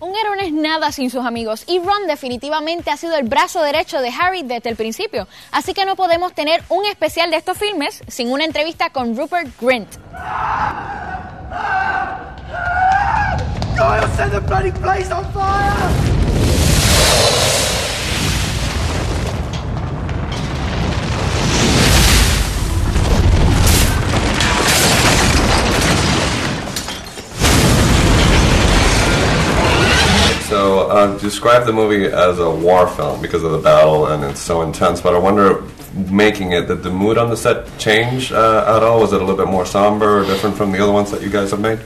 Un héroe no es nada sin sus amigos y Ron definitivamente ha sido el brazo derecho de Harry desde el principio. Así que no podemos tener un especial de estos filmes sin una entrevista con Rupert Grint. I'll set the bloody place on fire! So, describe the movie as a war film because of the battle and it's so intense, but I wonder, making it, did the mood on the set change at all? Was it a little bit more somber or different from the other ones that you guys have made?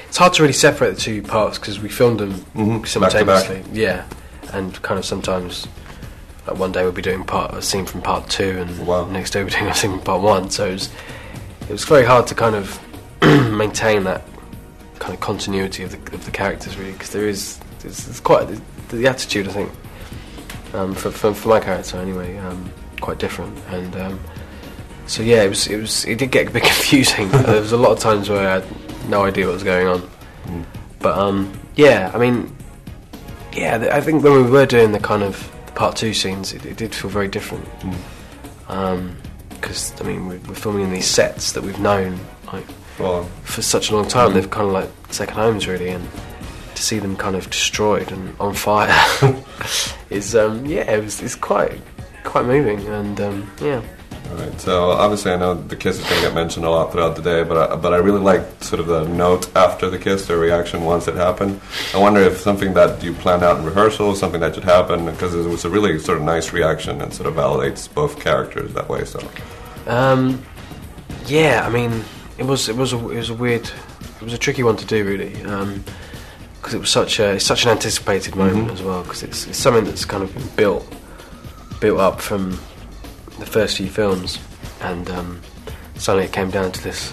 It's hard to really separate the two parts because we filmed them simultaneously. Back to back. Yeah, and kind of sometimes, like one day we'll be doing a scene from part 2 and next day we're doing a scene from part 1, so it was very hard to kind of maintain that kind of continuity of the characters, really, because there's quite the attitude, I think, for my character anyway, quite different, and so yeah, it did get a bit confusing. There was a lot of times where I had no idea what was going on, but yeah, I mean, yeah, I think when we were doing the kind of the part 2 scenes, it did feel very different, because I mean we're filming in these sets that we've known like for such a long time. They've kind of like second homes, really, and to see them kind of destroyed and on fire is it's quite moving, and yeah. Alright, so obviously I know the kiss is going to get mentioned a lot throughout the day, but I really liked sort of the note after the kiss, the reaction once it happened. I wonder if something that you planned out in rehearsal, something that should happen, because it was a really sort of nice reaction and sort of validates both characters that way. So, yeah, I mean, it was a tricky one to do, really, because it was such an anticipated moment as well, because it's something that's kind of been built up from the first few films, and suddenly it came down to this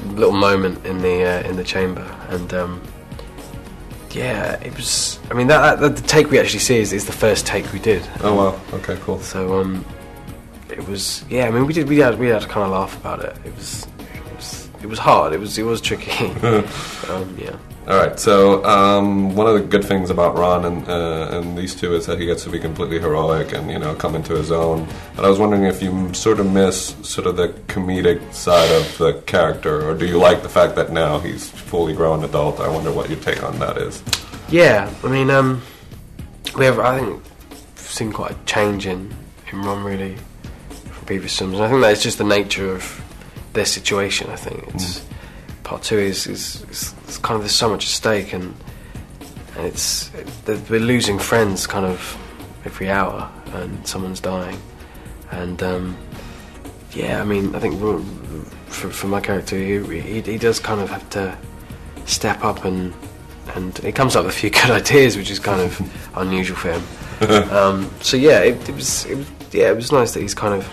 little moment in the chamber, and yeah, it was. I mean, that the take we actually see is the first take we did. Oh wow! Okay, cool. So it was, yeah. I mean, we had to kind of laugh about it. It was hard. It was tricky. Yeah. All right. So one of the good things about Ron and these two is that he gets to be completely heroic and come into his own. But I was wondering if you sort of miss sort of the comedic side of the character, or do you like the fact that now he's fully grown adult? I wonder what your take on that is. Yeah. I mean, I think seen quite a change in Ron, really, from previous films, and I think that it's just the nature of their situation. I think it's part 2 is kind of, there's so much at stake, and we're losing friends kind of every hour, and someone's dying, and yeah, I mean, I think for my character, he does kind of have to step up, and he comes up with a few good ideas, which is kind of unusual for him. So yeah, it was nice that he's kind of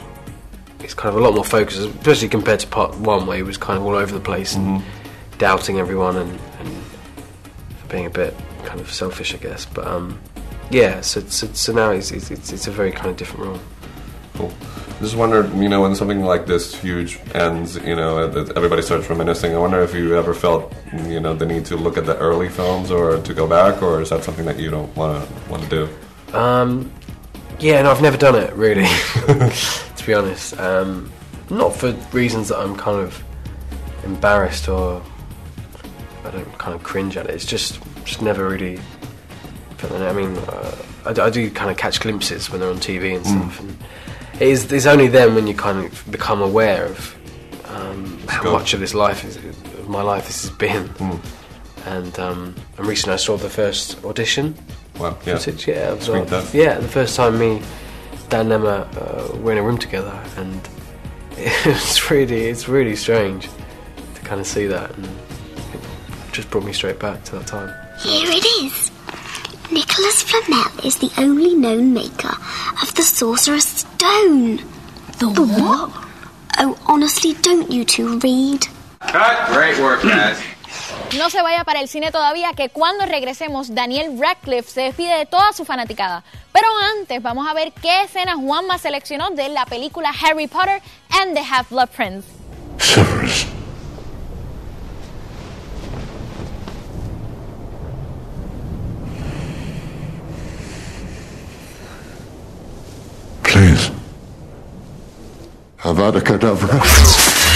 a lot more focused, especially compared to part 1, where he was kind of all over the place and doubting everyone and being a bit kind of selfish, I guess. But yeah, so now it's a very kind of different role. Cool. Just wondered, when something like this huge ends, everybody starts reminiscing. I wonder if you ever felt, the need to look at the early films or to go back, or is that something that you don't want to do? Yeah, no, I've never done it, really, to be honest. Not for reasons that I'm kind of embarrassed or I don't kind of cringe at it. It's just never really. I mean, I do kind of catch glimpses when they're on TV and stuff, and it's only then when you kind of become aware of how much of my life this has been. And recently I saw the first audition. Wow, yeah. Footage, yeah, the first time me, Dan and Emma were in a room together, and it's really strange to kind of see that, and it just brought me straight back to that time. Here it is. Nicholas Flamel is the only known maker of the Sorcerer's Stone. The what? Oh, honestly, don't you two read? Cut. Great work, guys. No se vaya para el cine todavía, que cuando regresemos Daniel Radcliffe se despide de toda su fanaticada. Pero antes vamos a ver qué escenas Juanma seleccionó de la película Harry Potter and the Half-Blood Prince. Severus. Avada Kedavra.